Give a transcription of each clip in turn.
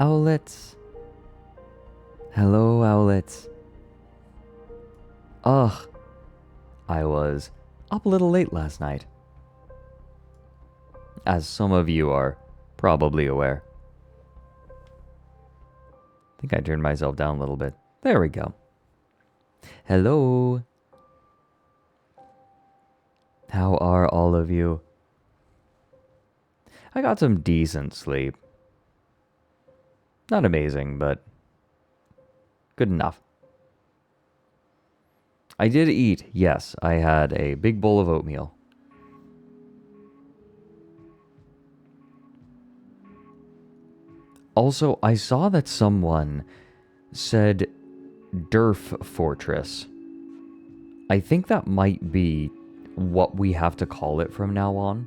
Owlets. Hello, owlets. Ugh. I was up a little late last night, as some of you are probably aware. I think I turned myself down a little bit. There we go. Hello. How are all of you? I got some decent sleep. Not amazing, but good enough. I did eat, yes. I had a big bowl of oatmeal. Also, I saw that someone said Dorf Fortress. I think that might be what we have to call it from now on.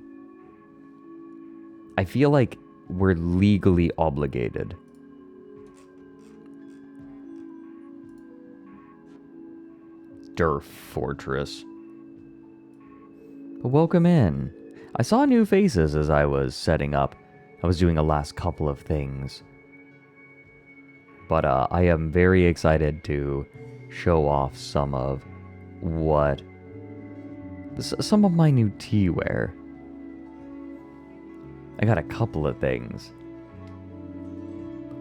I feel like we're legally obligated. Dorf Fortress. But welcome in. I saw new faces as I was setting up. I was doing a last couple of things. But I am very excited to show off some of my new teaware. I got a couple of things.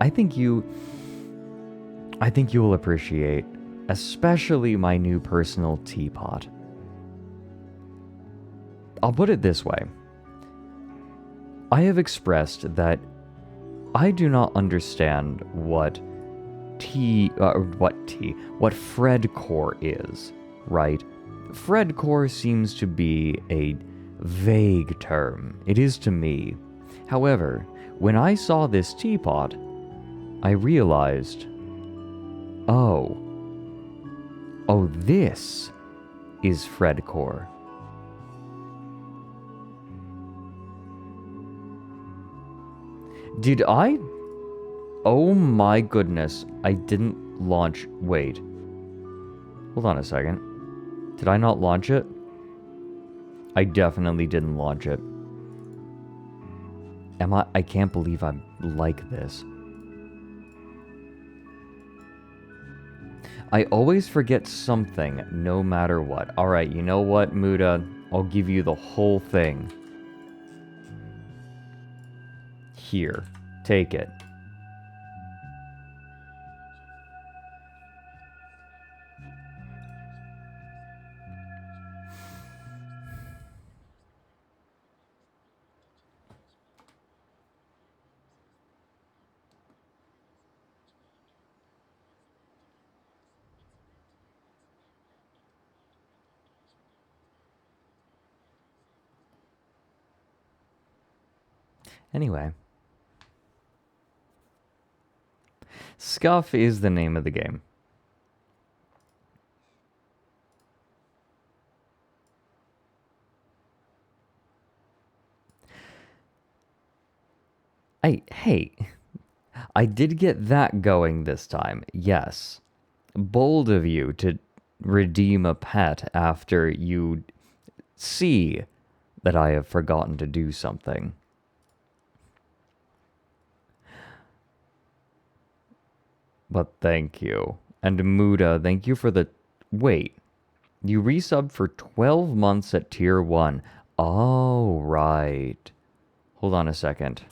I think you will appreciate, especially my new personal teapot. I'll put it this way. I have expressed that I do not understand what Fredcore is, right? Fredcore seems to be a vague term. It is to me. However, when I saw this teapot, I realized, oh, this is Fredcore. Did I? Oh my goodness, I didn't launch. Wait. Hold on a second. Did I not launch it? I definitely didn't launch it. I can't believe I'm like this. I always forget something no matter what. Alright, you know what, Muda? I'll give you the whole thing. Here, take it. Anyway. Scuff is the name of the game. Hey, I did get that going this time, yes. Bold of you to redeem a pet after you see that I have forgotten to do something. But thank you. And Muda, thank you for the... Wait. You resubbed for 12 months at tier 1. Oh, right. Hold on a second.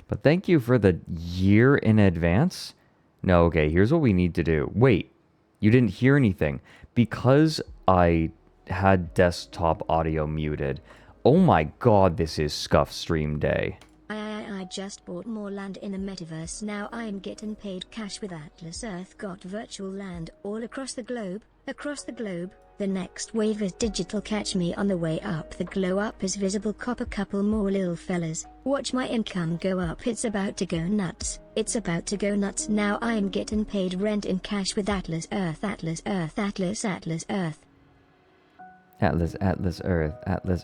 But thank you for the year in advance? No, okay, here's what we need to do. Wait. You didn't hear anything. Because I had desktop audio muted. Oh my god, this is Scuff Stream Day. I just bought more land in the metaverse. Now I'm getting paid cash with Atlas Earth. Got virtual land all across the globe. The next wave is digital. Catch me on the way up. The glow up is visible. Cop a couple more little fellas. Watch my income go up. It's about to go nuts. Now I'm getting paid rent in cash with Atlas Earth. Atlas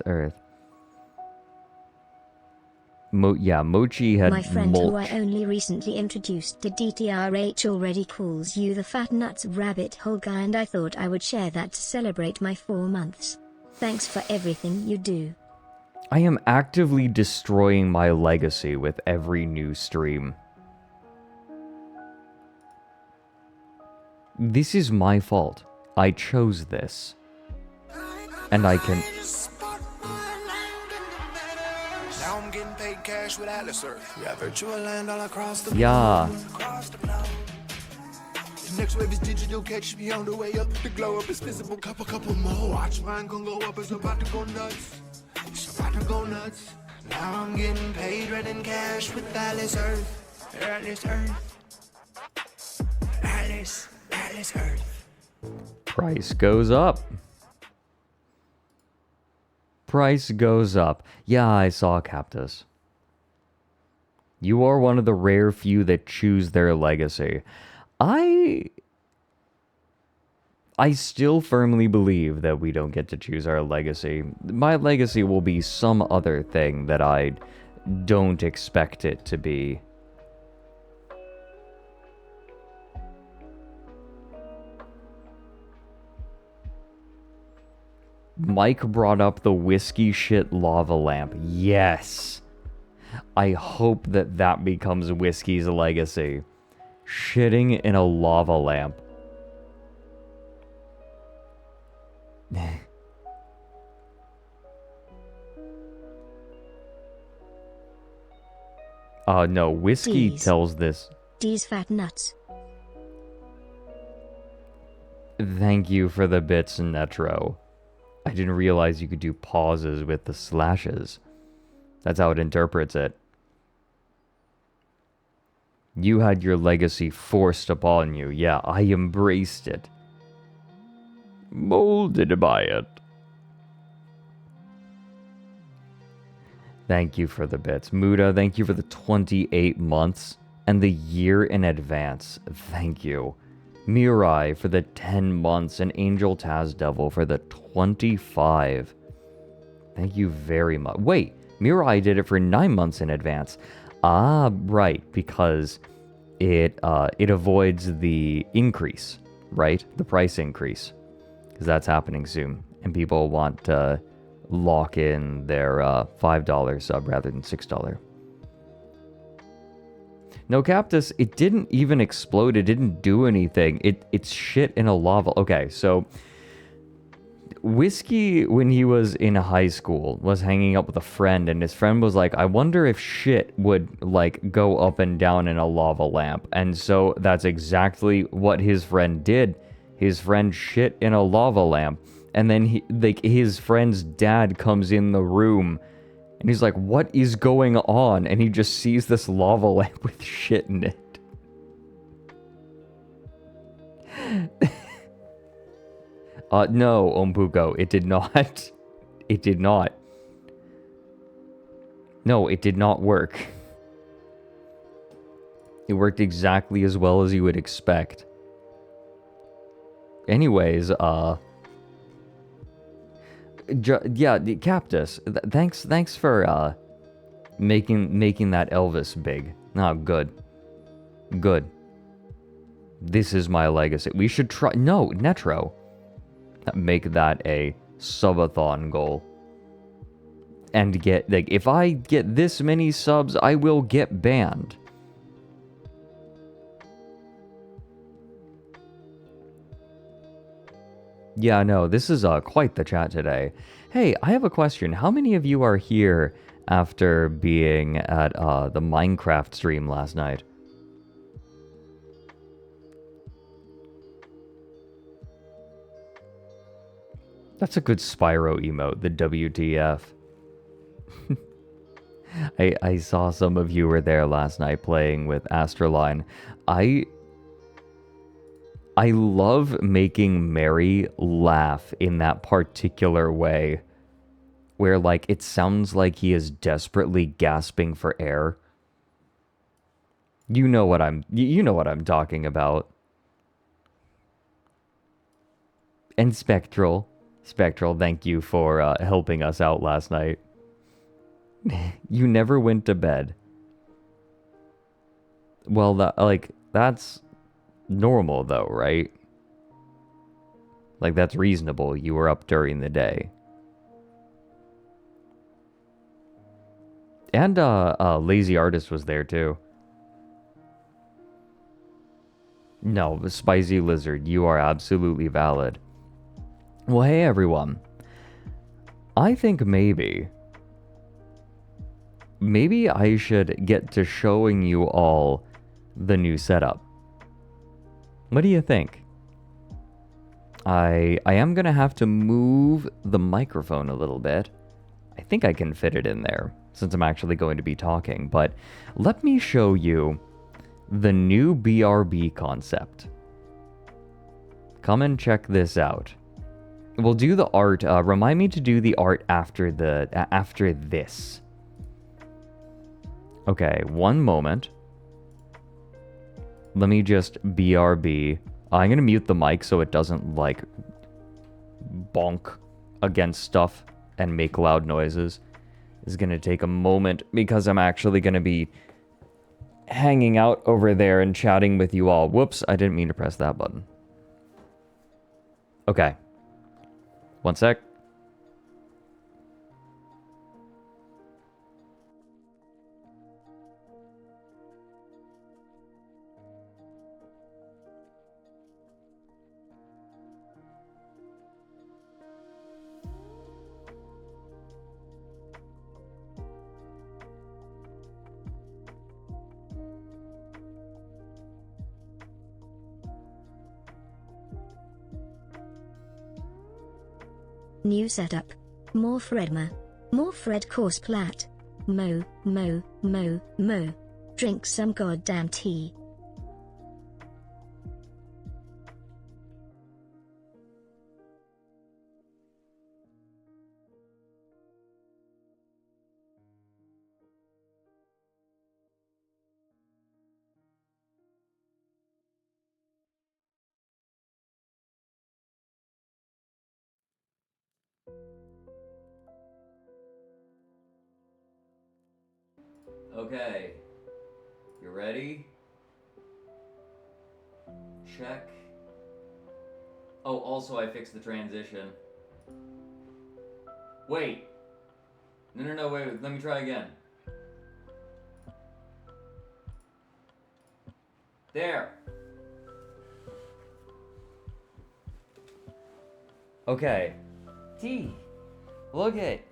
Earth. Mochi had My friend who I mulch. only recently introduced to DTRH already calls you the fat nuts rabbit hole guy, and I thought I would share that to celebrate my 4 months. Thanks for everything you do. I am actively destroying my legacy with every new stream. This is my fault. I chose this. And I can... Now I'm getting paid cash with Atlas Earth. Yeah, virtual land all across the Yeah. globe. The next wave is digital, catch me on the way up. The glow up is visible, couple more. Watch mine gon' go up, it's about to go nuts. It's about to go nuts. Now I'm getting paid, running cash with Atlas Earth. Atlas Earth. Atlas Earth. Price goes up. Price goes up. Yeah, I saw Captus. You are one of the rare few that choose their legacy. I still firmly believe that we don't get to choose our legacy. My legacy will be some other thing that I don't expect it to be. Mike brought up the whiskey shit lava lamp. Yes. I hope that that becomes Whiskey's legacy. Shitting in a lava lamp. No, Whiskey D's. tells this. D's fat nuts. Thank you for the bits, Netro. I didn't realize you could do pauses with the slashes. That's how it interprets it. You had your legacy forced upon you. Yeah, I embraced it. Molded by it. Thank you for the bits. Muda, thank you for the 28 months and the year in advance. Thank you. Mirai for the 10 months and Angel Taz Devil for the 25. Thank you very much. Wait, Mirai did it for 9 months in advance. Ah, right, because it avoids the increase, right? The price increase, because that's happening soon, and people want to lock in their $5 sub rather than $6. No, Captus, it didn't even explode. It didn't do anything. It's shit in a lava. Okay, so Whiskey, when he was in high school, was hanging up with a friend, and his friend was like, I wonder if shit would, like, go up and down in a lava lamp. And so that's exactly what his friend did. His friend shit in a lava lamp. And then his friend's dad comes in the room, and he's like, what is going on? And he just sees this lava lamp with shit in it. No, Ompuko, it did not. It did not. No, it did not work. It worked exactly as well as you would expect. Anyways, yeah, Captus, thanks for making that Elvis big. Oh, good. Good. This is my legacy. We should try. No, Netro. Make that a subathon goal. And get, like, if I get this many subs, I will get banned. Yeah, no, this is quite the chat today. Hey, I have a question. How many of you are here after being at the Minecraft stream last night? That's a good Spyro emote, the WTF. I saw some of you were there last night playing with ASTRALINE. I love making Mary laugh in that particular way, where, like, it sounds like he is desperately gasping for air. You know what I'm talking about. And Spectral, thank you for helping us out last night. You never went to bed. Well, that's normal though, right? Like, that's reasonable. You were up during the day. And Lazy Artist was there too. No, Spicy Lizard, you are absolutely valid. Well, hey everyone. I think maybe I should get to showing you all the new setup. What do you think? I am gonna have to move the microphone a little bit. I think I can fit it in there since I'm actually going to be talking, but let me show you the new BRB concept. Come and check this out. We'll do the art. Remind me to do the art after this. Okay, one moment. Let me just BRB. I'm gonna mute the mic so it doesn't like bonk against stuff and make loud noises. It's gonna take a moment because I'm actually gonna be hanging out over there and chatting with you all. Whoops, I didn't mean to press that button. Okay. One sec. New setup. More Fredma. More Fred course plat. Mo. Drink some goddamn tea. Okay. You ready? Check. Oh, also I fixed the transition. Wait. No, wait. Let me try again. There. Okay. T. Look it.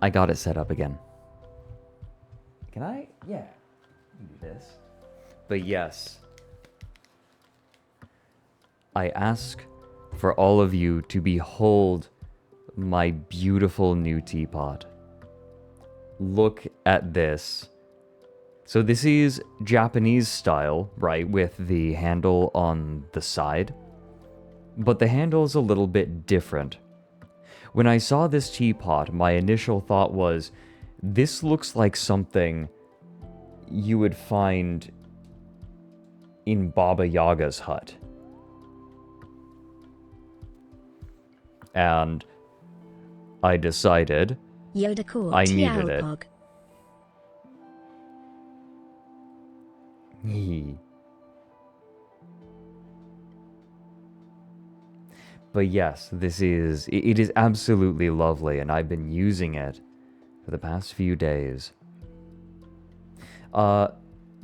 I got it set up again. Can I? Yeah. Do this. But yes. I ask for all of you to behold my beautiful new teapot. Look at this. So this is Japanese style, right, with the handle on the side. But the handle is a little bit different. When I saw this teapot, my initial thought was, this looks like something you would find in Baba Yaga's hut. And I decided I needed it. But yes, it is absolutely lovely, and I've been using it for the past few days.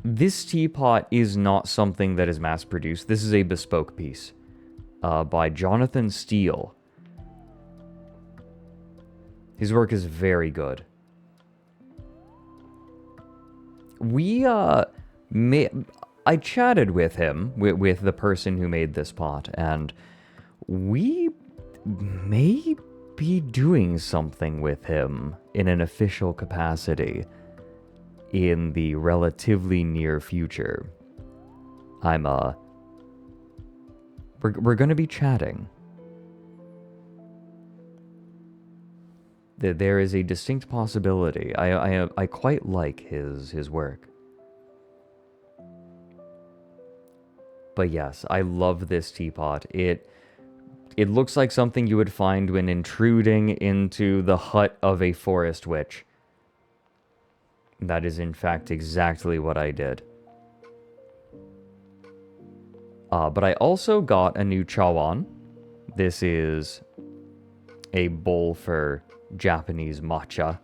This teapot is not something that is mass-produced. This is a bespoke piece by Jonathan Steele. His work is very good. I chatted with him, with the person who made this pot, and we may be doing something with him in an official capacity in the relatively near future. We're gonna be chatting. There is a distinct possibility. I quite like his work. But yes, I love this teapot. It It looks like something you would find when intruding into the hut of a forest witch. That is, in fact, exactly what I did. But I also got a new chawan. This is a bowl for Japanese matcha.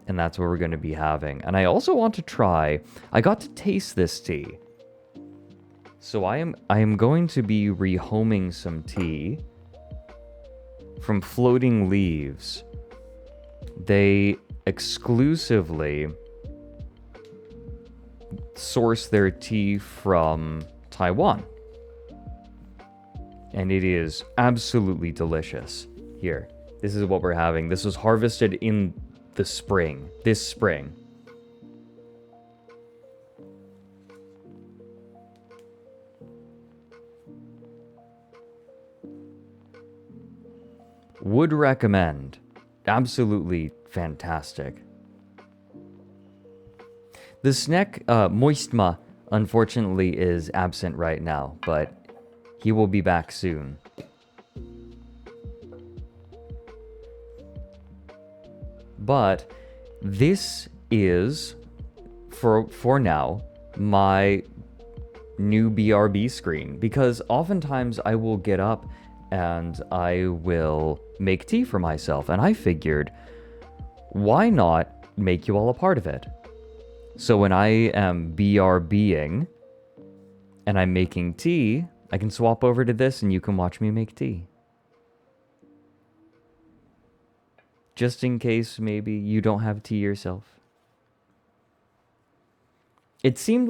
And that's what we're going to be having. And I also want to try... I got to taste this tea. So I am going to be rehoming some tea from Floating Leaves. They exclusively source their tea from Taiwan. And it is absolutely delicious. Here, this is what we're having. This was harvested in the spring. This spring. Would recommend. Absolutely fantastic. The snack, Moistma, unfortunately is absent right now, but he will be back soon. But this is, for now, my new BRB screen, because oftentimes I will get up and I will make tea for myself, and I figured, why not make you all a part of it? So when I am BRBing and I'm making tea, I can swap over to this and you can watch me make tea. Just in case maybe you don't have tea yourself. It seemed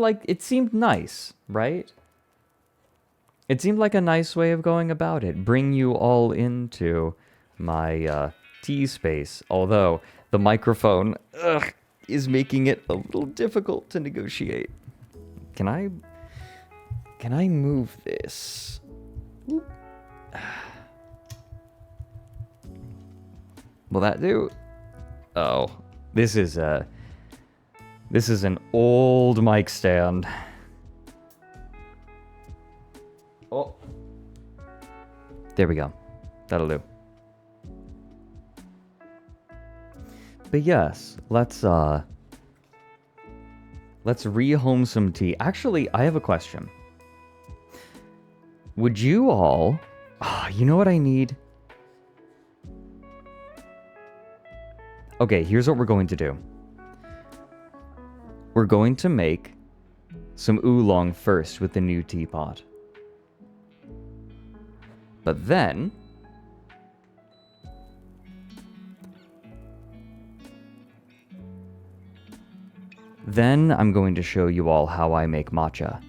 nice, right? It seemed like a nice way of going about it. Bring you all into my tea space. Although the microphone is making it a little difficult to negotiate. Can I move this? Will that do? Oh, this is an old mic stand. Oh. There we go. That'll do. But yes, let's rehome some tea. Actually, I have a question. Would you all... you know what I need? Okay, here's what we're going to do. We're going to make some oolong first with the new teapot. But then... Then I'm going to show you all how I make matcha.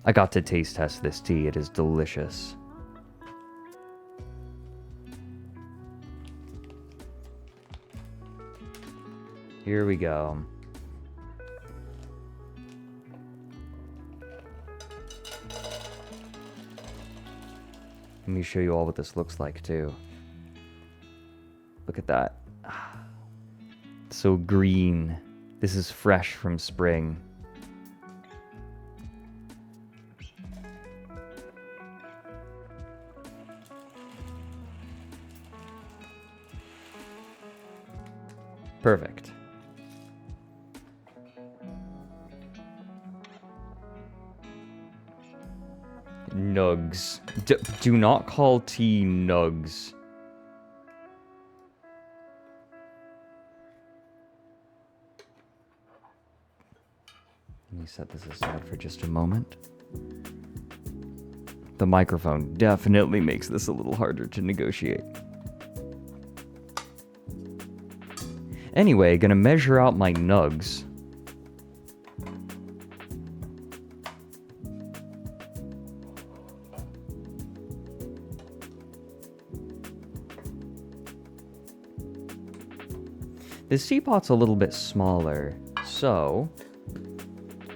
I got to taste test this tea. It is delicious. Here we go. Let me show you all what this looks like too. Look at that. So green. This is fresh from spring. Perfect. Nugs. Do not call tea nugs. Let me set this aside for just a moment. The microphone definitely makes this a little harder to negotiate. Anyway, gonna measure out my nugs. This teapot's a little bit smaller, so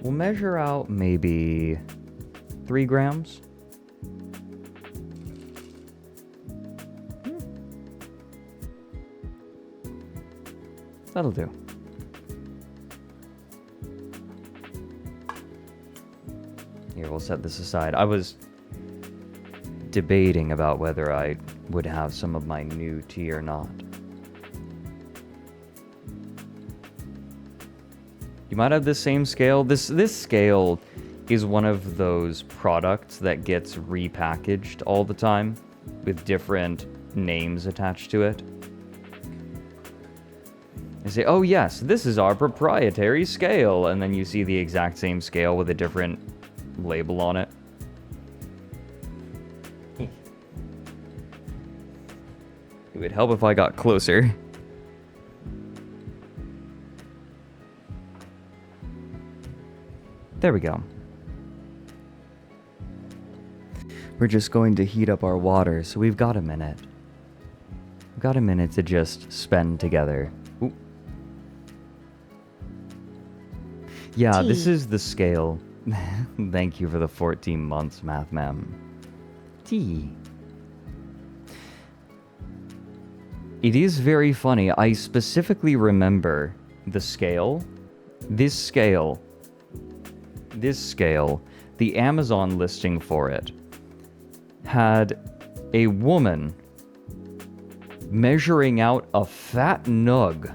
we'll measure out maybe 3 grams. That'll do. Here, we'll set this aside. I was debating about whether I would have some of my new tea or not. You might have the same scale. This scale is one of those products that gets repackaged all the time with different names attached to it. They say, oh yes, this is our proprietary scale, and then you see the exact same scale with a different label on it. It would help if I got closer. There we go. We're just going to heat up our water, so we've got a minute. We've got a minute to just spend together. Ooh. Yeah, this is the scale. Thank you for the 14 months, Math Ma'am. Tea. It is very funny. I specifically remember the scale. This scale, the Amazon listing for it had a woman measuring out a fat nug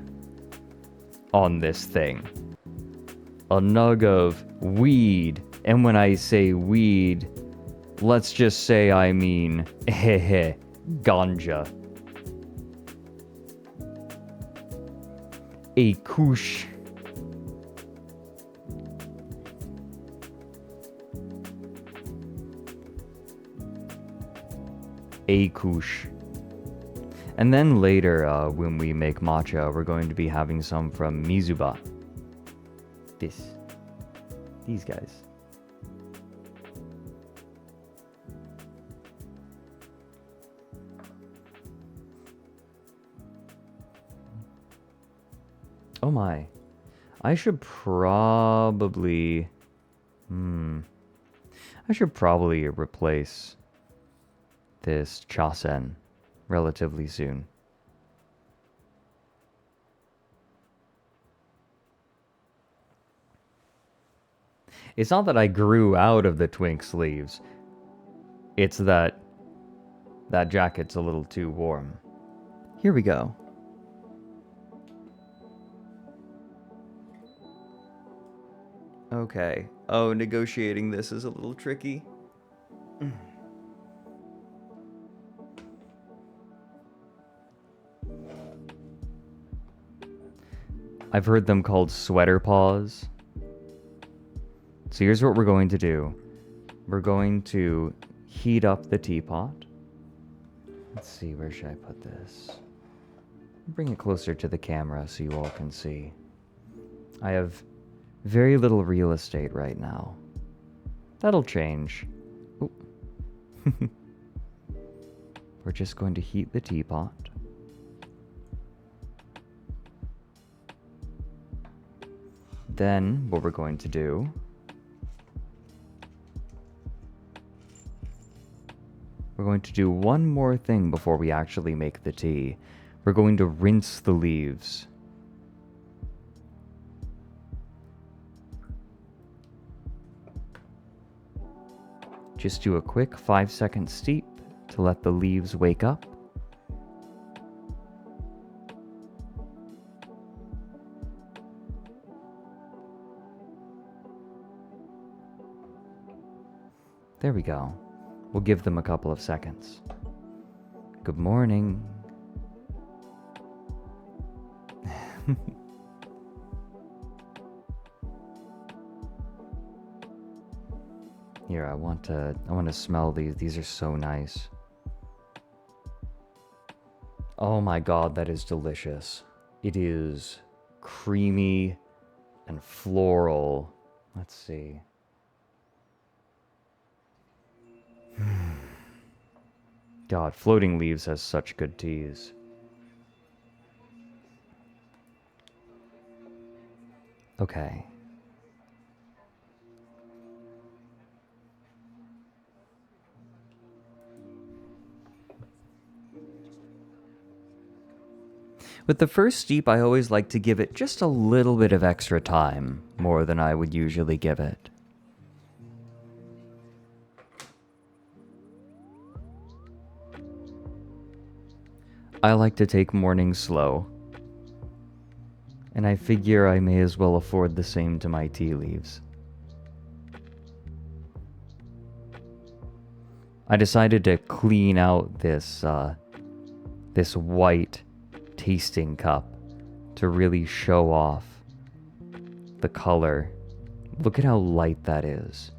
on this thing. A nug of weed. And when I say weed, let's just say I mean ganja. A kush. A kush. And then later, when we make matcha, we're going to be having some from Mizuba. These guys. Oh my. I should probably... I should probably replace this chasen relatively soon. It's not that I grew out of the twink sleeves. It's that that jacket's a little too warm. Here we go. Okay. Oh, negotiating this is a little tricky. I've heard them called sweater paws. So here's what we're going to do. We're going to heat up the teapot. Let's see, where should I put this? Bring it closer to the camera so you all can see. I have very little real estate right now. That'll change. Ooh. We're just going to heat the teapot. Then what we're going to do we're going to do one more thing before we actually make the tea. We're going to rinse the leaves. Just do a quick 5-second steep to let the leaves wake up. There we go. We'll give them a couple of seconds. Good morning. Here, I want to smell these. These are so nice. Oh my god, that is delicious. It is creamy and floral. Let's see. God, Floating Leaves has such good teas. Okay. With the first steep, I always like to give it just a little bit of extra time, more than I would usually give it. I like to take mornings slow, and I figure I may as well afford the same to my tea leaves. I decided to clean out this white tasting cup to really show off the color. Look at how light that is.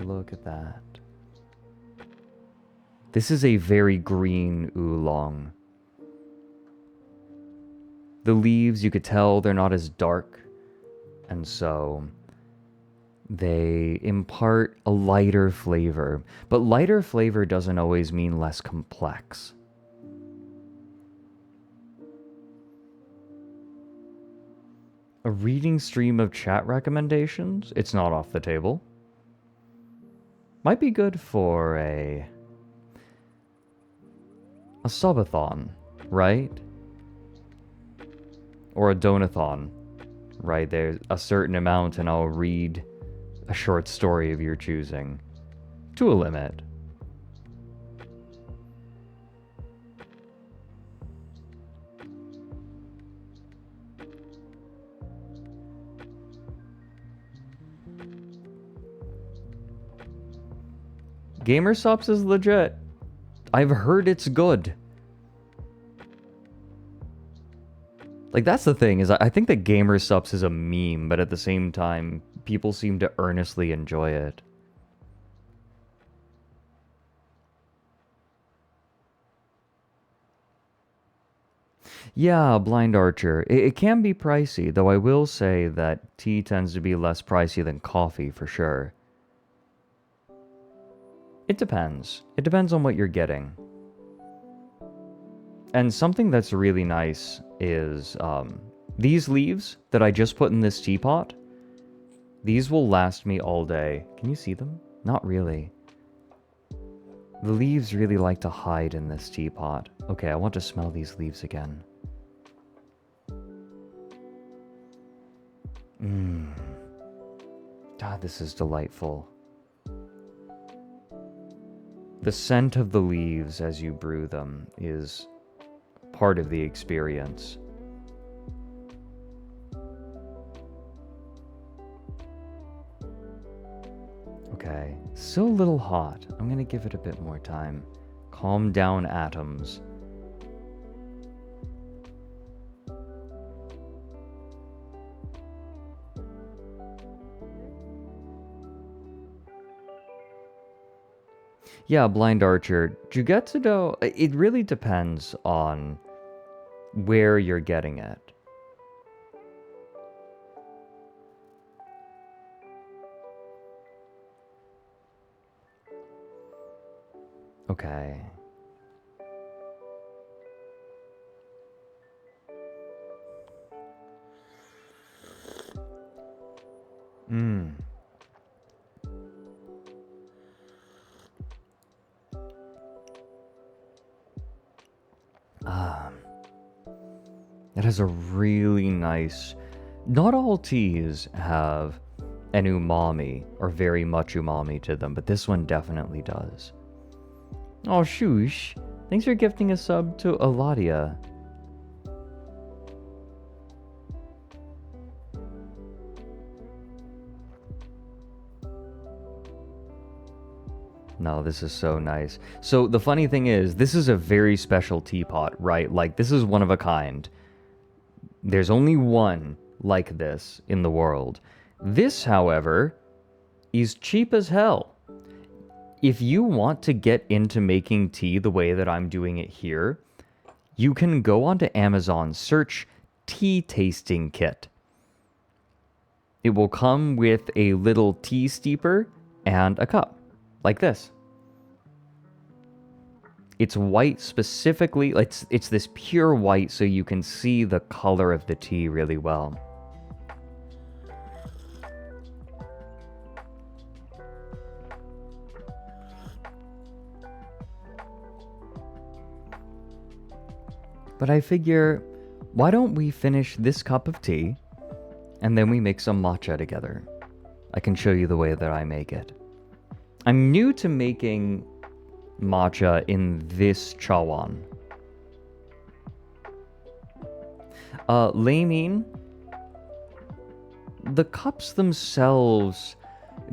Look at that. This is a very green oolong. The leaves, you could tell they're not as dark, and so they impart a lighter flavor. But lighter flavor doesn't always mean less complex. A reading stream of chat recommendations? It's not off the table. Might be good for a subathon, right? Or a donathon, right? There's a certain amount and I'll read a short story of your choosing. To a limit. Gamersupps is legit. I've heard it's good. Like, that's the thing, is I think that Gamersupps is a meme, but at the same time, people seem to earnestly enjoy it. Yeah, Blind Archer. It can be pricey, though I will say that tea tends to be less pricey than coffee, for sure. It depends. It depends on what you're getting. And something that's really nice is these leaves that I just put in this teapot. These will last me all day. Can you see them? Not really. The leaves really like to hide in this teapot. Okay, I want to smell these leaves again. God, this is delightful. The scent of the leaves as you brew them is part of the experience. Okay, still a little hot. I'm gonna give it a bit more time. Calm down, atoms. Yeah, Blind Archer. Jugetsudo, it really depends on where you're getting it. Okay. It has a really nice... Not all teas have an umami, or very much umami to them, but this one definitely does. Oh, shoosh. Thanks for gifting a sub to Eladia. No, this is so nice. So the funny thing is, this is a very special teapot, right? Like, this is one of a kind. There's only one like this in the world. This, however, is cheap as hell. If you want to get into making tea the way that I'm doing it here, you can go onto Amazon, search tea tasting kit. It will come with a little tea steeper and a cup, like this. It's white specifically, it's this pure white so you can see the color of the tea really well. But I figure, why don't we finish this cup of tea, and then we make some matcha together. I can show you the way that I make it. I'm new to making matcha in this chawan. Lamine, the cups themselves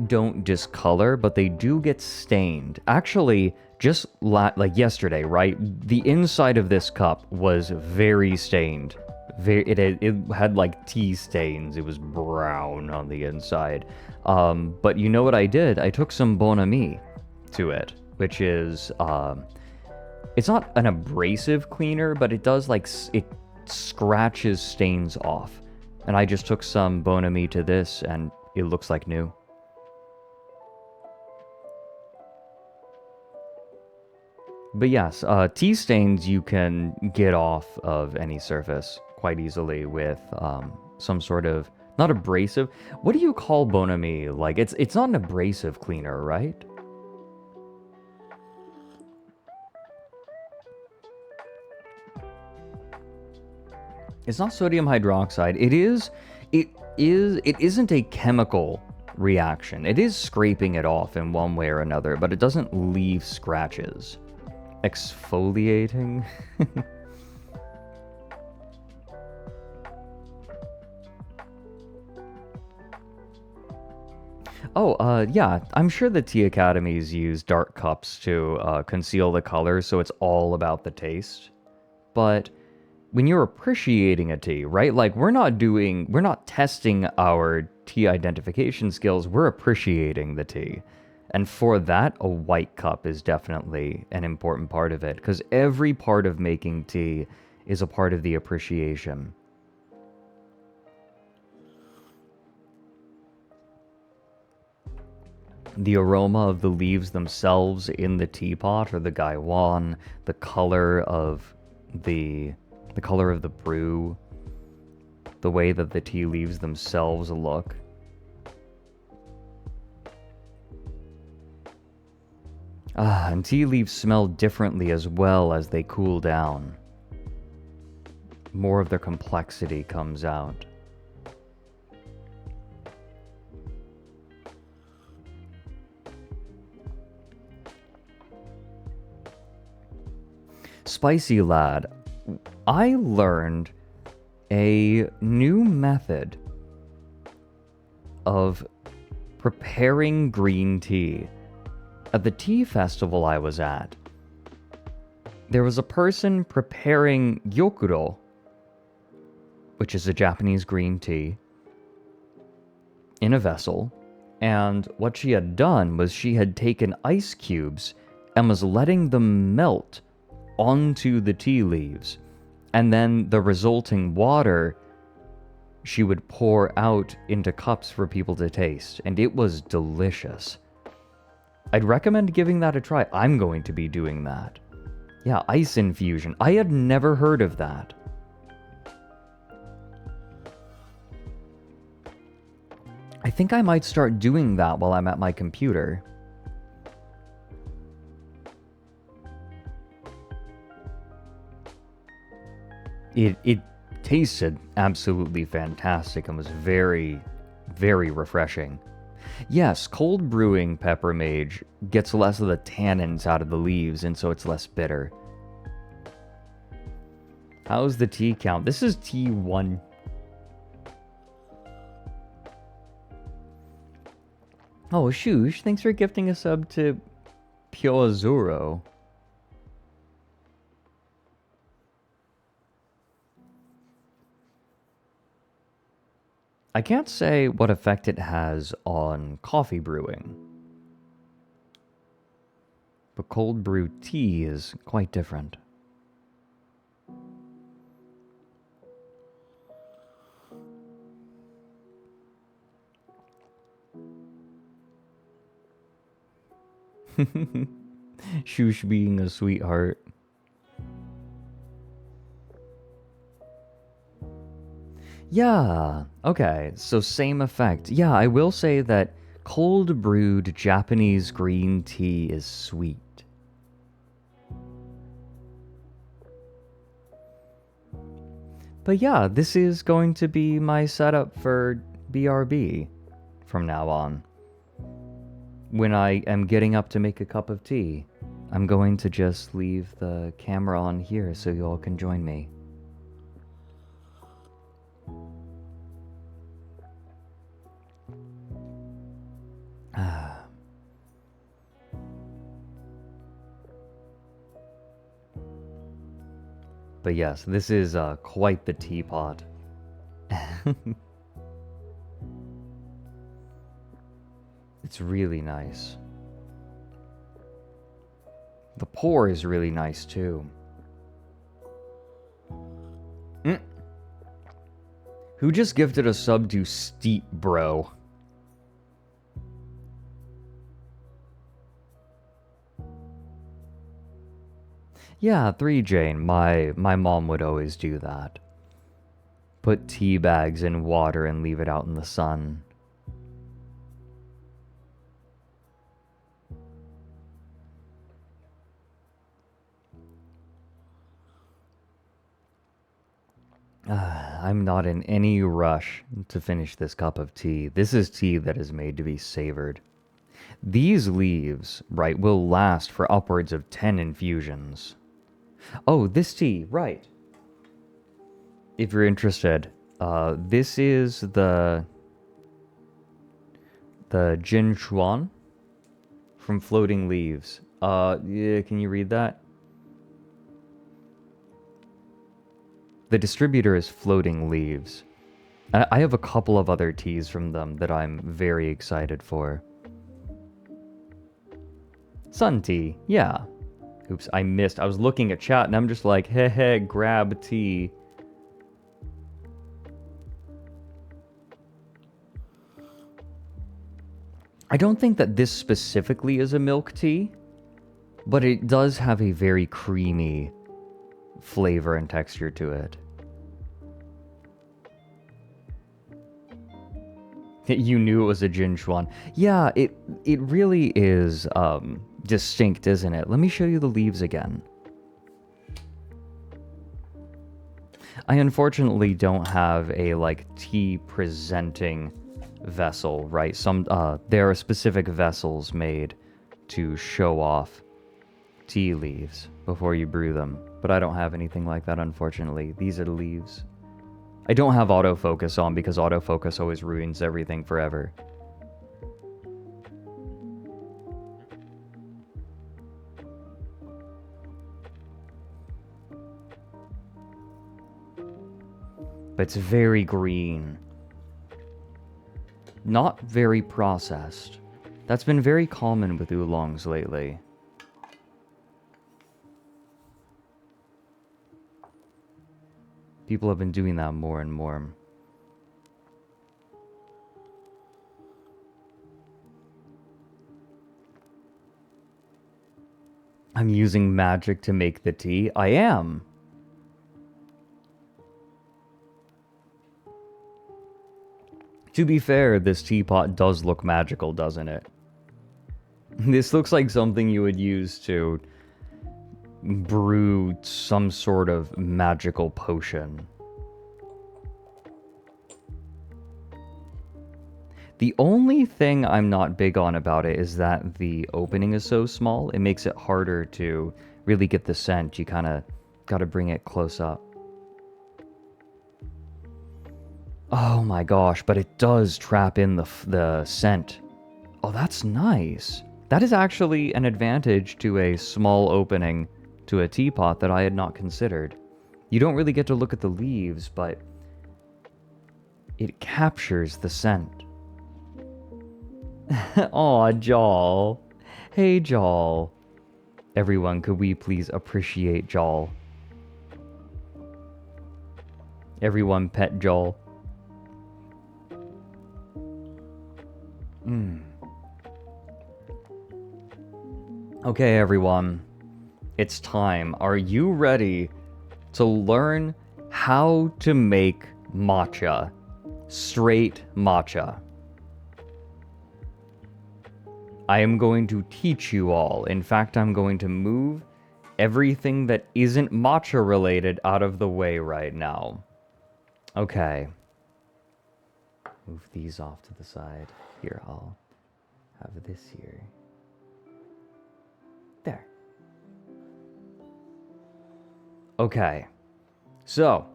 don't discolor, but they do get stained. Actually, just like yesterday, right? The inside of this cup was very stained. It had like tea stains. It was brown on the inside. But you know what I did? I took some Bon Ami to it, which is it's not an abrasive cleaner, but it does it scratches stains off. And I just took some Bon Ami to this, and it looks like new. But yes, tea stains you can get off of any surface quite easily with some sort of, not abrasive. What do you call Bon Ami? Like, it's not an abrasive cleaner, right? It's not sodium hydroxide. It isn't a chemical reaction. It is scraping it off in one way or another, but it doesn't leave scratches. Exfoliating? Yeah, I'm sure the tea academies use dark cups to conceal the color, so it's all about the taste. But when you're appreciating a tea, right? Like, we're not testing our tea identification skills, we're appreciating the tea. And for that, a white cup is definitely an important part of it, because every part of making tea is a part of the appreciation. The aroma of the leaves themselves in the teapot or the gaiwan, the color of the brew, the way that the tea leaves themselves look. And tea leaves smell differently as well as they cool down. More of their complexity comes out. Spicy lad, I learned a new method of preparing green tea. At the tea festival I was at, there was a person preparing gyokuro, which is a Japanese green tea, in a vessel, and what she had done was she had taken ice cubes and was letting them melt onto the tea leaves, and then the resulting water she would pour out into cups for people to taste, and it was delicious. I'd recommend giving that a try. I'm going to be doing that. Yeah, ice infusion. I had never heard of that. I think I might start doing that while I'm at my computer. It tasted absolutely fantastic and was very, very refreshing. Yes, cold brewing pepper mage gets less of the tannins out of the leaves, and so it's less bitter. How's the tea count? This is T1. Oh, Shush, thanks for gifting a sub to Pure Azuro. I can't say what effect it has on coffee brewing, but cold brew tea is quite different. Shush being a sweetheart. Yeah, okay, so same effect. Yeah, I will say that cold brewed Japanese green tea is sweet. But yeah, this is going to be my setup for BRB from now on. When I am getting up to make a cup of tea, I'm going to just leave the camera on here so you all can join me. But yes, this is quite the teapot. It's really nice. The pour is really nice too. Who just gifted a sub to Steep Bro? Yeah, 3 Jane. My mom would always do that. Put tea bags in water and leave it out in the sun. I'm not in any rush to finish this cup of tea. This is tea that is made to be savored. These leaves, right, will last for upwards of 10 infusions. Oh, this tea, right. If you're interested, this is the Jin Chuan from Floating Leaves. Yeah, can you read that? The distributor is Floating Leaves. I have a couple of other teas from them that I'm very excited for. Sun tea, yeah. Oops, I missed. I was looking at chat and I'm just like, heh, grab tea. I don't think that this specifically is a milk tea, but it does have a very creamy flavor and texture to it. You knew it was a Jinchuan. Yeah, it really is distinct, isn't it? Let me show you the leaves again. I unfortunately don't have a tea presenting vessel, right? There are specific vessels made to show off tea leaves before you brew them, but I don't have anything like that, unfortunately. These are the leaves. I don't have autofocus on because autofocus always ruins everything forever. But it's very green. Not very processed. That's been very common with oolongs lately. People have been doing that more and more. I'm using magic to make the tea. I am. To be fair, this teapot does look magical, doesn't it? This looks like something you would use to brew some sort of magical potion. The only thing I'm not big on about it is that the opening is so small. It makes it harder to really get the scent. You kind of got to bring it close up. Oh my gosh, but it does trap in the scent. Oh, that's nice. That is actually an advantage to a small opening to a teapot that I had not considered. You don't really get to look at the leaves, but it captures the scent. Aw, Jal. Hey, Jal. Everyone, could we please appreciate Jal? Everyone pet Jal. Okay, everyone. It's time. Are you ready to learn how to make matcha? Straight matcha. I am going to teach you all. In fact, I'm going to move everything that isn't matcha related out of the way right now. Okay. Move these off to the side. Here, I'll have this here. There. Okay. So,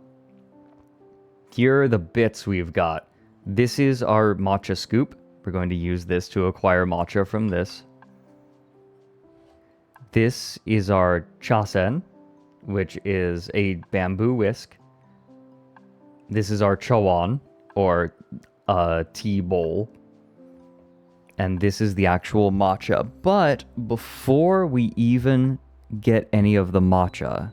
here are the bits we've got. This is our matcha scoop. We're going to use this to acquire matcha from this. This is our chasen, which is a bamboo whisk. This is our chawan, or tea bowl. And this is the actual matcha. But before we even get any of the matcha,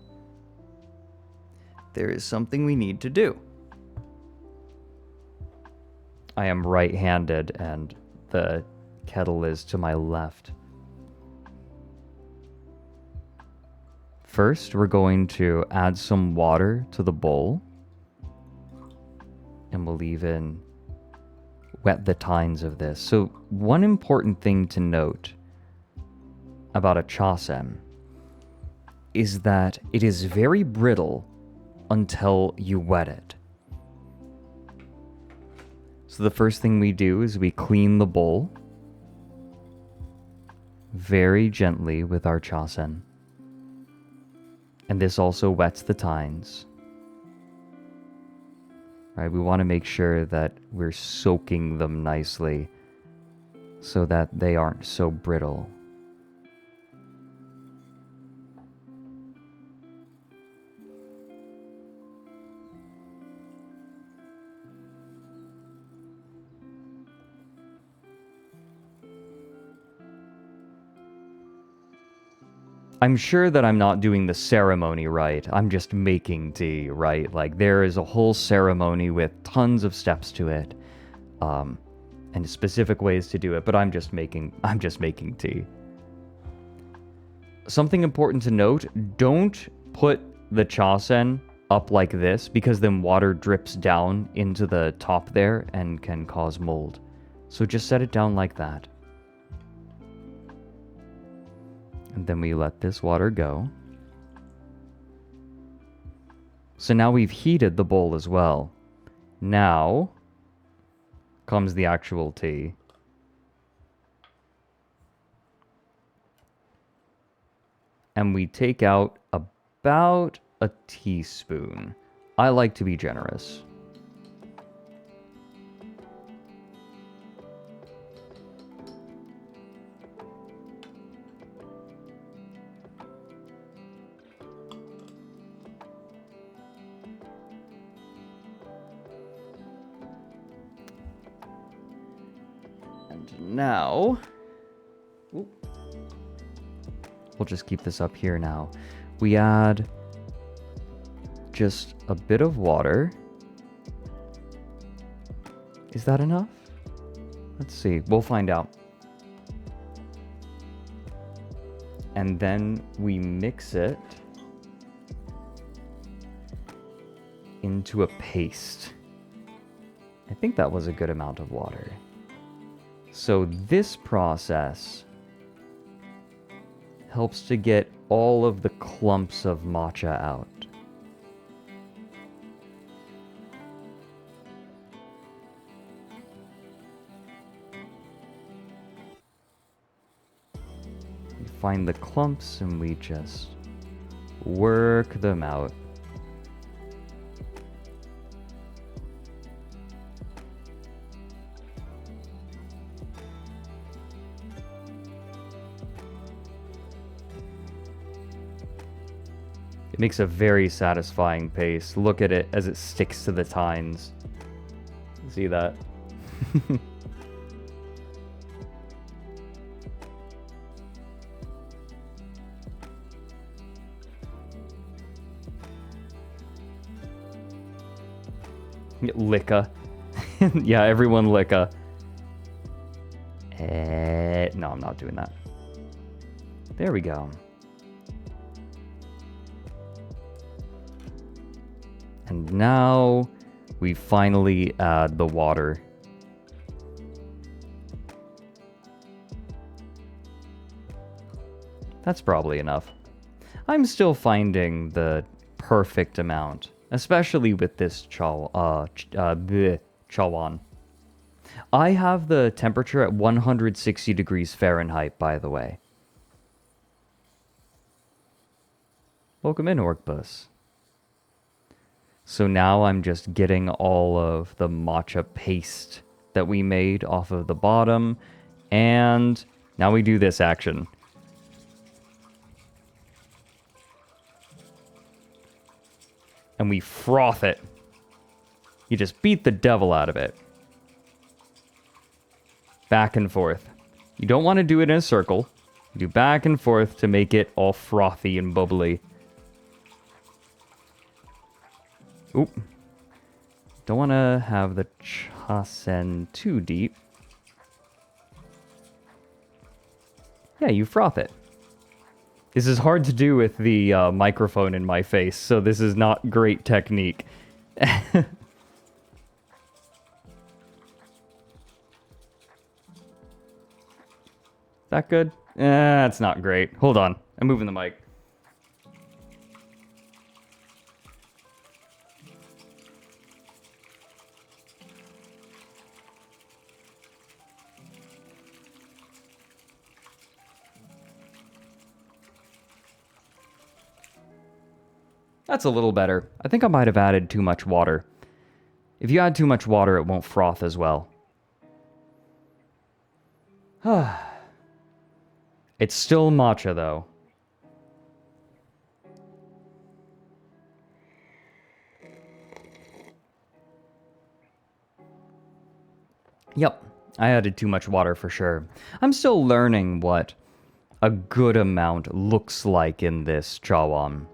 there is something we need to do. I am right-handed and the kettle is to my left. First, we're going to add some water to the bowl. And we'll even wet the tines of this. So one important thing to note about a chasen is that it is very brittle until you wet it. So the first thing we do is we clean the bowl very gently with our chasen. And this also wets the tines. Right, we want to make sure that we're soaking them nicely so that they aren't so brittle. I'm sure that I'm not doing the ceremony right. I'm just making tea, right? Like, there is a whole ceremony with tons of steps to it, and specific ways to do it, but I'm just making tea. Something important to note, don't put the chasen up like this, because then water drips down into the top there and can cause mold. So just set it down like that. And then we let this water go. So now we've heated the bowl as well. Now comes the actual tea. And we take out about a teaspoon. I like to be generous. Now, we'll just keep this up here now. We add just a bit of water. Is that enough? Let's see. We'll find out. And then we mix it into a paste. I think that was a good amount of water. So this process helps to get all of the clumps of matcha out. We find the clumps and we just work them out. It makes a very satisfying paste. Look at it as it sticks to the tines. See that? Licka. Yeah, everyone licka. No, I'm not doing that. There we go. And now we finally add the water. That's probably enough. I'm still finding the perfect amount especially with this chawan. I have the temperature at 160 degrees Fahrenheit, by the way. Welcome in, Orcbus. So now I'm just getting all of the matcha paste that we made off of the bottom, and now we do this action. And we froth it. You just beat the devil out of it. Back and forth. You don't want to do it in a circle. You do back and forth to make it all frothy and bubbly. Oop. Don't want to have the chasen too deep. Yeah, you froth it. This is hard to do with the microphone in my face, so this is not great technique. That good? That's not great. Hold on. I'm moving the mic. That's a little better. I think I might have added too much water. If you add too much water, it won't froth as well. It's still matcha, though. Yep, I added too much water for sure. I'm still learning what a good amount looks like in this chawan.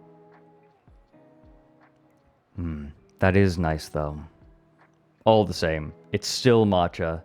That is nice, though. All the same, it's still matcha.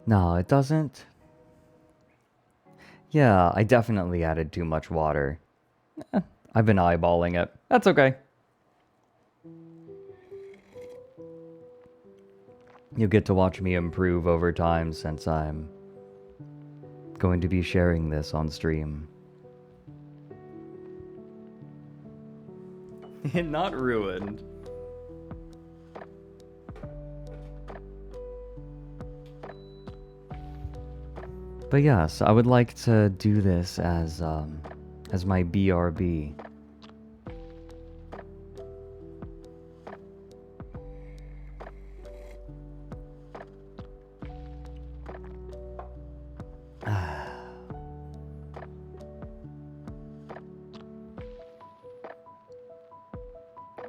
No, it doesn't. Yeah, I definitely added too much water. I've been eyeballing it. That's okay. You'll get to watch me improve over time since I'm going to be sharing this on stream. Not ruined. But yes, I would like to do this as my BRB.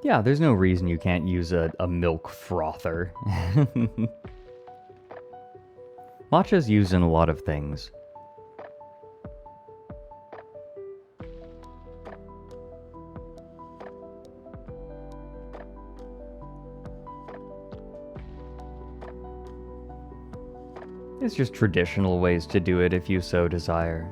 Yeah, there's no reason you can't use a milk frother. Matcha's used in a lot of things. It's just traditional ways to do it if you so desire.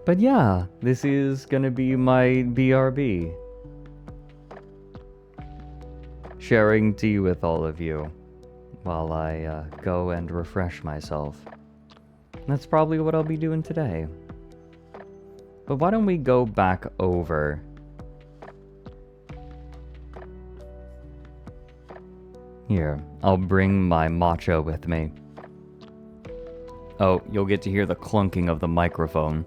But yeah, this is gonna be my BRB. Sharing tea with all of you while I go and refresh myself. That's probably what I'll be doing today. But why don't we go back over here? I'll bring my matcha with me. Oh, you'll get to hear the clunking of the microphone.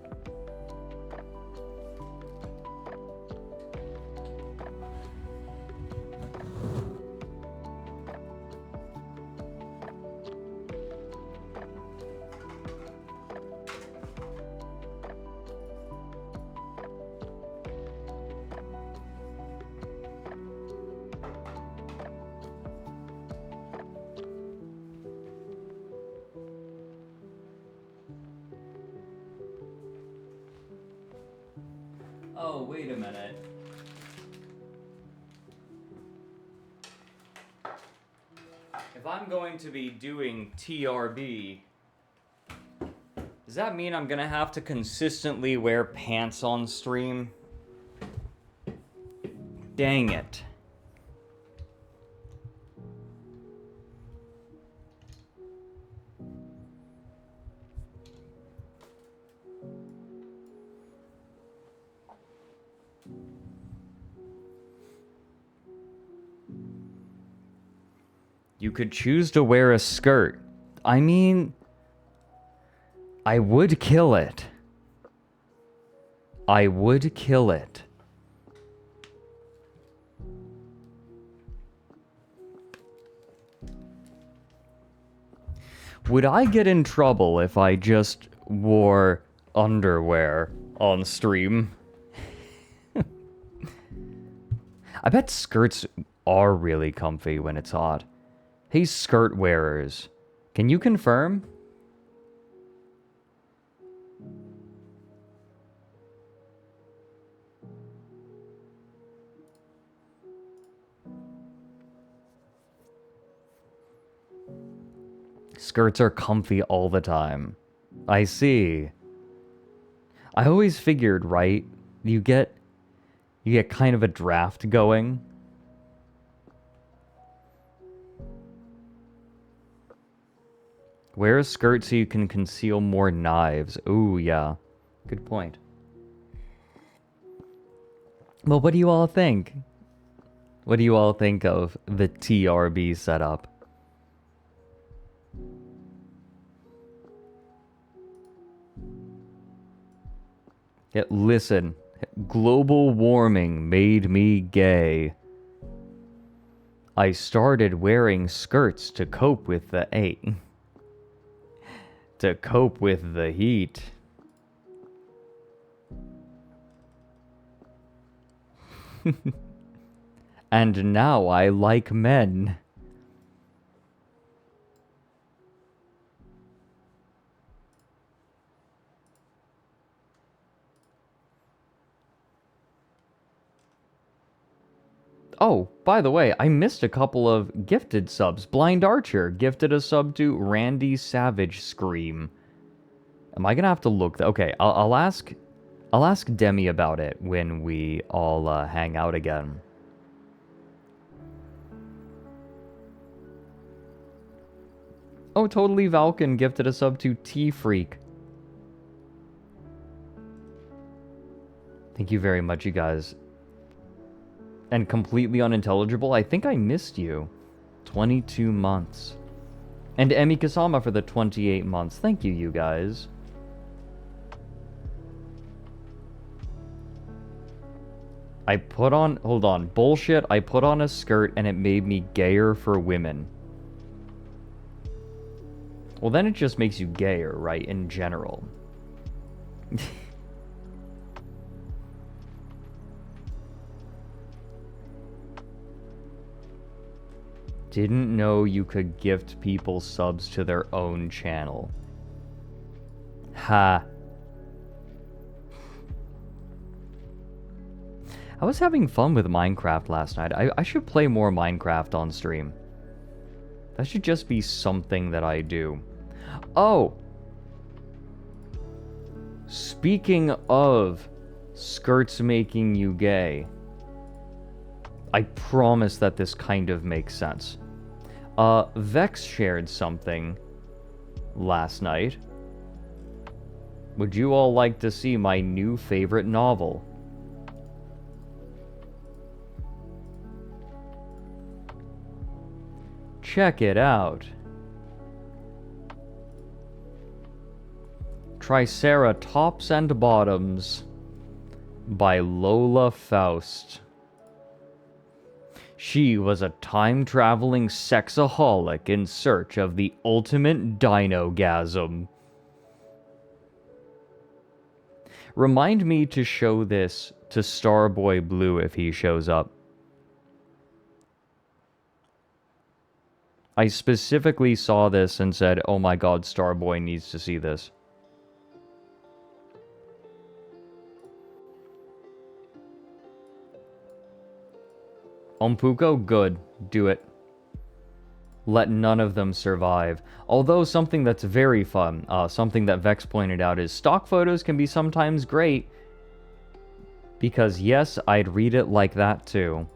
Oh, wait a minute. If I'm going to be doing TRB, does that mean I'm gonna have to consistently wear pants on stream? Dang it. You could choose to wear a skirt. I mean, I would kill it. I would kill it. Would I get in trouble if I just wore underwear on stream? I bet skirts are really comfy when it's hot. Hey, skirt wearers, can you confirm? Skirts are comfy all the time. I see. I always figured, right? You get kind of a draft going. Wear a skirt so you can conceal more knives. Ooh, yeah. Good point. Well, what do you all think? What do you all think of the TRB setup? Yeah, listen. Global warming made me gay. I started wearing skirts to cope with the to cope with the heat. And now I like men. Oh, by the way, I missed a couple of gifted subs. Blind Archer gifted a sub to Randy Savage Scream. Am I gonna have to look? Okay, I'll ask Demi about it when we all hang out again. Oh, totally. Valken gifted a sub to T Freak. Thank you very much, you guys. And completely unintelligible, I think I missed you. 22 months. And Emi Kasama for the 28 months. Thank you, you guys. I put on... Hold on. Bullshit. I put on a skirt and it made me gayer for women. Well, then it just makes you gayer, right? In general. Didn't know you could gift people subs to their own channel. Ha. I was having fun with Minecraft last night. I should play more Minecraft on stream. That should just be something that I do. Oh! Speaking of skirts making you gay, I promise that this kind of makes sense. Vex shared something last night. Would you all like to see my new favorite novel? Check it out. Triceratops and Bottoms by Lola Faust. She was a time-traveling sexaholic in search of the ultimate dinogasm. Remind me to show this to Starboy Blue if he shows up. I specifically saw this and said, oh my god, Starboy needs to see this. Ompuko, good. Do it. Let none of them survive. Although something that's very fun, something that Vex pointed out is stock photos can be sometimes great. Because yes, I'd read it like that too.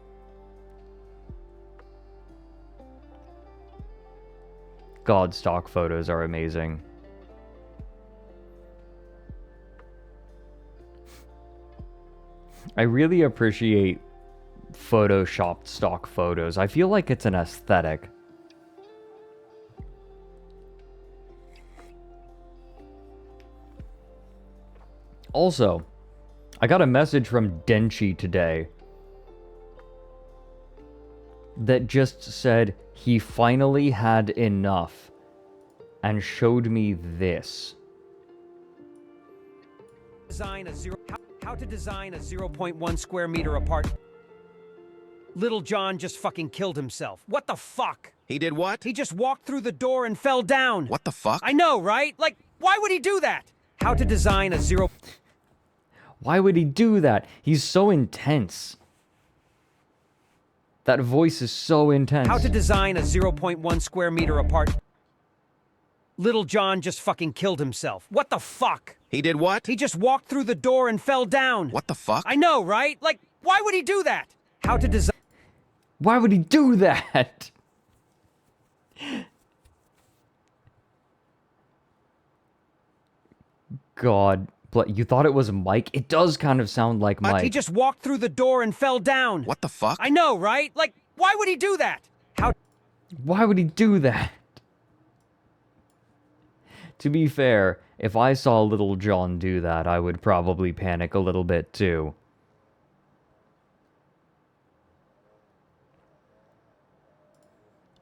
God, stock photos are amazing. I really appreciate photoshopped stock photos. I feel like it's an aesthetic. Also, I got a message from Denchi today that just said he finally had enough and showed me this. How to design a 0.1 square meter apart. Little John just fucking killed himself. What the fuck? He did what? He just walked through the door and fell down. What the fuck? I know, right? Like, why would he do that? How to design a zero... Why would he do that? He's so intense. That voice is so intense. How to design a 0.1 square meter apart. Little John just fucking killed himself. What the fuck? He did what? He just walked through the door and fell down. What the fuck? I know, right? Like, why would he do that? How to design... Why would he do that? God, you thought it was Mike? It does kind of sound like Mike. He just walked through the door and fell down. What the fuck? I know, right? Like, why would he do that? How... Why would he do that? To be fair, if I saw Little John do that, I would probably panic a little bit too.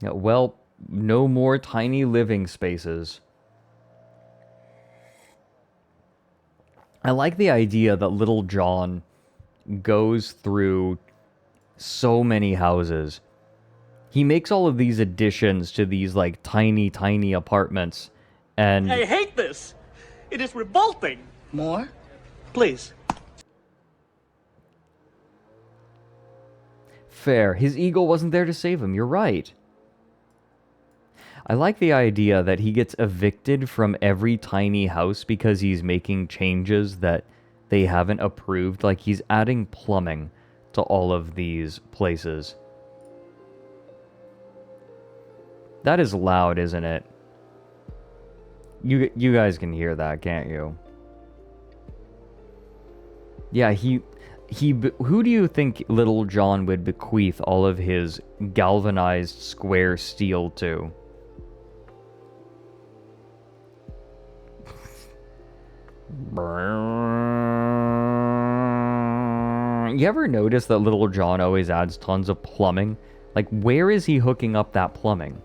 Well, no more tiny living spaces. I like the idea that Little John goes through so many houses. He makes all of these additions to these, like, tiny, tiny apartments, and... I hate this! It is revolting! More? Please. Fair. His ego wasn't there to save him, you're right. I like the idea that he gets evicted from every tiny house because he's making changes that they haven't approved. Like, he's adding plumbing to all of these places. That is loud, isn't it? You guys can hear that, can't you? Yeah, who do you think Little John would bequeath all of his galvanized square steel to? You ever notice that Little John always adds tons of plumbing? Like, where is he hooking up that plumbing?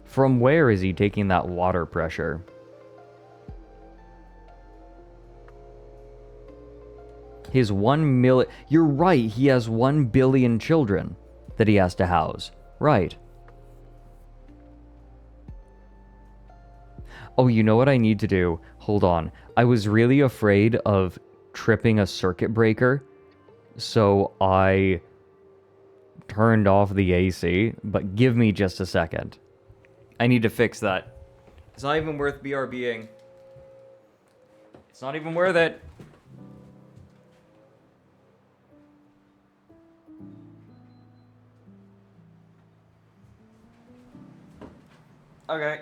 From where is he taking that water pressure? His 1 million... You're right, he has 1 billion children that he has to house. Right. Oh, you know what I need to do? Hold on. I was really afraid of tripping a circuit breaker, so I turned off the AC, but give me just a second. I need to fix that. It's not even worth BRBing. It's not even worth it. Okay.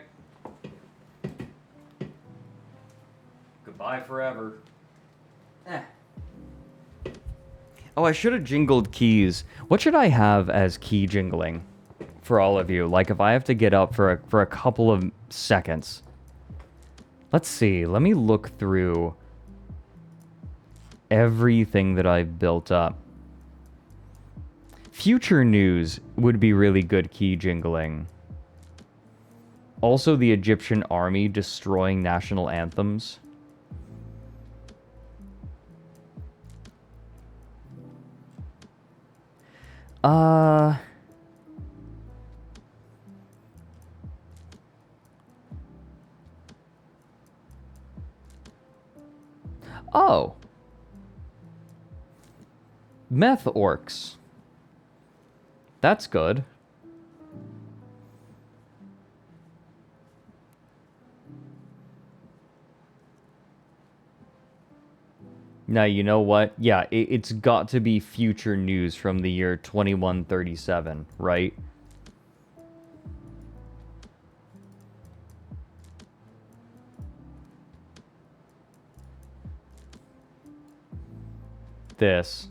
Goodbye forever. Oh, I should have jingled keys. What should I have as key jingling for all of you? Like, if I have to get up for a couple of seconds. Let's see. Let me look through everything that I've built up. Future news would be really good key jingling. Also, the Egyptian army destroying national anthems. Oh. Meth orcs. That's good. Now, you know what? Yeah, it's got to be future news from the year 2137, right? This.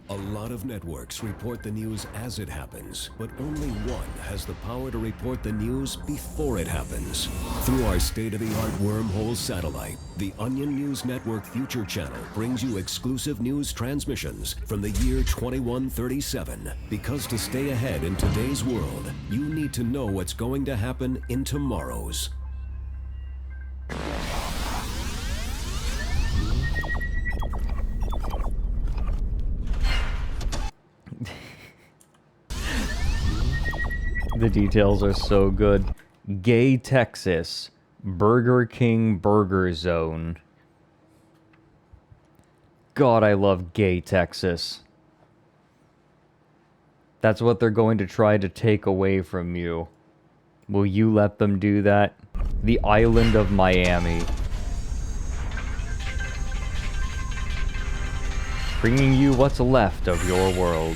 A lot of networks report the news as it happens, but only one has the power to report the news before it happens. Through our state-of-the-art wormhole satellite, the Onion News Network Future Channel brings you exclusive news transmissions from the year 2137. Because to stay ahead in today's world, you need to know what's going to happen in tomorrow's. The details are so good. Gay Texas. Burger King Burger Zone. God, I love gay Texas. That's what they're going to try to take away from you. Will you let them do that? The island of Miami. Bringing you what's left of your world.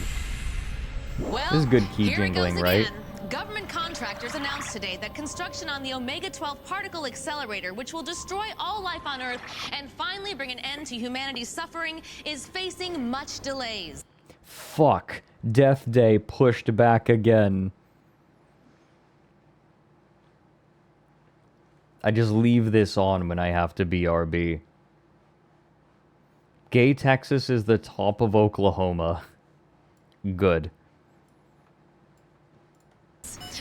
Well, This is good key here it jingling, goes right? again. Government contractors announced today that construction on the Omega-12 particle accelerator, which will destroy all life on Earth and finally bring an end to humanity's suffering, is facing much delays. Fuck. Death Day pushed back again. I just leave this on when I have to BRB. Gay Texas is the top of Oklahoma. Good.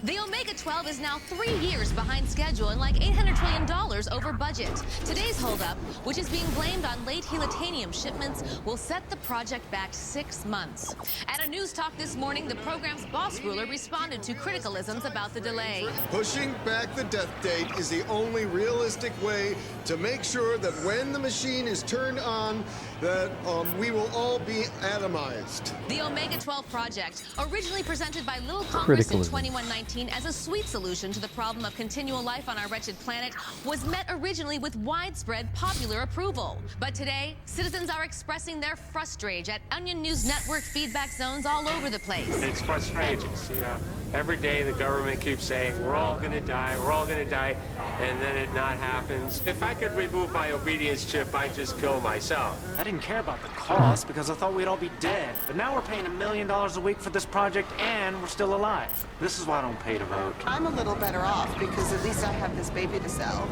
The Omega-12 is now 3 years behind schedule and like $800 trillion over budget. Today's holdup, which is being blamed on late helium shipments, will set the project back 6 months. At a news talk this morning, the program's boss ruler responded to criticalisms about the delay. Pushing back the death date is the only realistic way to make sure that when the machine is turned on, that we will all be atomized. The Omega-12 project, originally presented by Little Congress in Criticalism. 2119 as a sweet solution to the problem of continual life on our wretched planet, was met originally with widespread popular approval. But today, citizens are expressing their frustration at Onion News Network feedback zones all over the place. It's frustrating. You know, every day the government keeps saying, we're all going to die, and then it not happens. If I could remove my obedience chip, I'd just kill myself. I didn't care about the cost because I thought we'd all be dead. But now we're paying $1 million a week for this project and we're still alive. This is why I don't pay to vote. I'm a little better off because at least I have this baby to sell.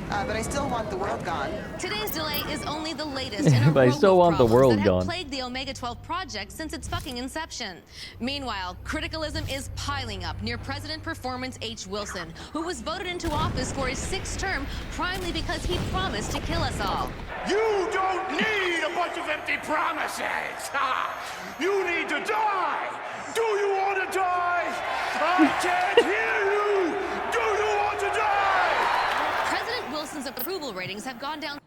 But I still want the world gone. Today's delay is only the latest in a But I row still of want the problems world that have gone. plagued the Omega-12 project since its fucking inception. Meanwhile, criticalism is piling up near President Performance H. Wilson, who was voted into office for his 6th term primarily because he promised to kill us all. You don't need a bunch of empty promises. You need to die. Do you want to die? I can't hear you. Do you want to die? President Wilson's approval ratings have gone down.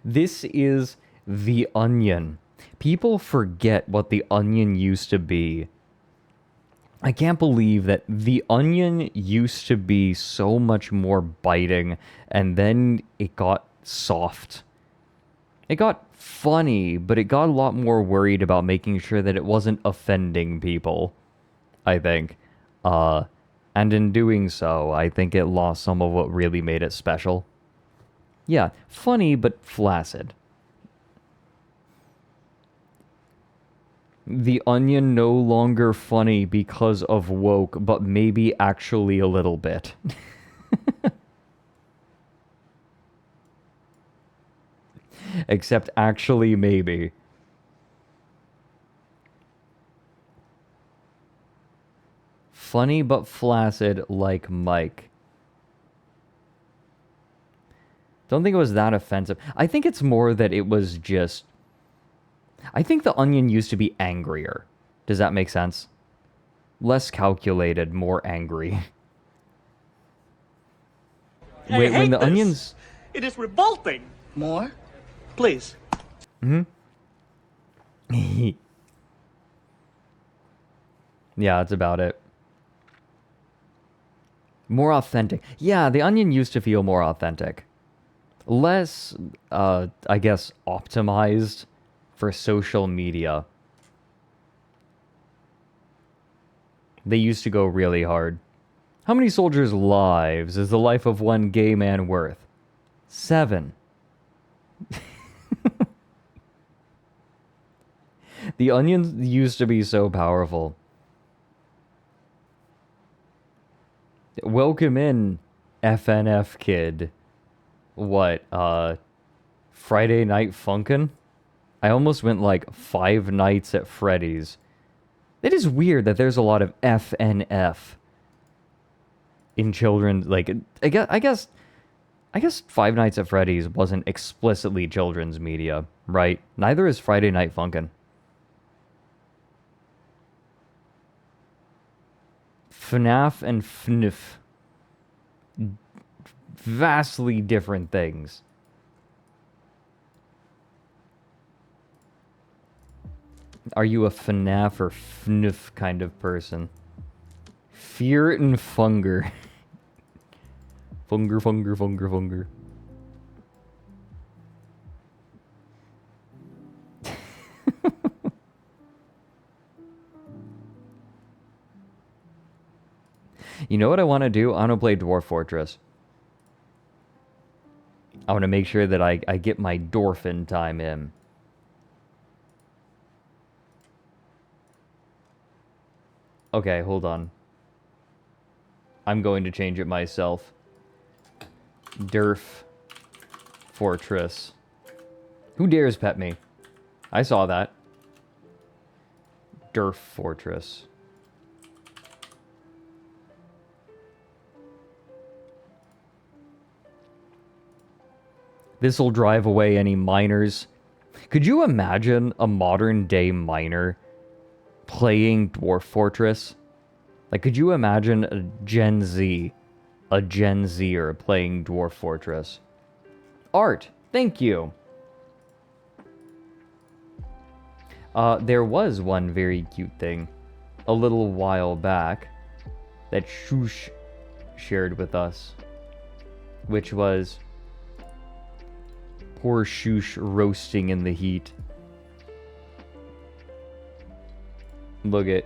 This is The Onion. People forget what The Onion used to be. I can't believe that The Onion used to be so much more biting, and then it got soft. It got funny, but it got a lot more worried about making sure that it wasn't offending people, I think. And in doing so, I think it lost some of what really made it special. Yeah, funny but flaccid. The Onion no longer funny because of woke, but maybe actually a little bit. Except actually maybe. Funny but flaccid like Mike. Don't think it was that offensive. I think it's more that it was just... I think The Onion used to be angrier. Does that make sense? Less calculated, more angry. I When hate The this. Onion's... It is revolting. More? Please. Yeah, that's about it. More authentic. Yeah, The Onion used to feel more authentic. Less, I guess, optimized for social media. They used to go really hard. How many soldiers' lives is the life of one gay man worth? 7. The Onion used to be so powerful. Welcome in, FNF kid. What, Friday Night Funkin'? I almost went like 5 Nights at Freddy's. It is weird that there's a lot of FNF in children. Like, I guess Five Nights at Freddy's wasn't explicitly children's media, right? Neither is Friday Night Funkin'. FNAF and FNF. Vastly different things. Are you a FNAF or FNF kind of person? Fear and Funger. Funger. You know what I want to do? I want to play Dwarf Fortress. I want to make sure that I get my Dorfin time in. Okay, hold on. I'm going to change it myself. Dorf Fortress. Who dares pet me? I saw that. Dorf Fortress. This'll drive away any miners. Could you imagine a modern day miner playing Dwarf Fortress? Like, could you imagine a Gen Zer playing Dwarf Fortress? Art, thank you. There was one very cute thing a little while back that Shush shared with us, which was poor Shush roasting in the heat. Look at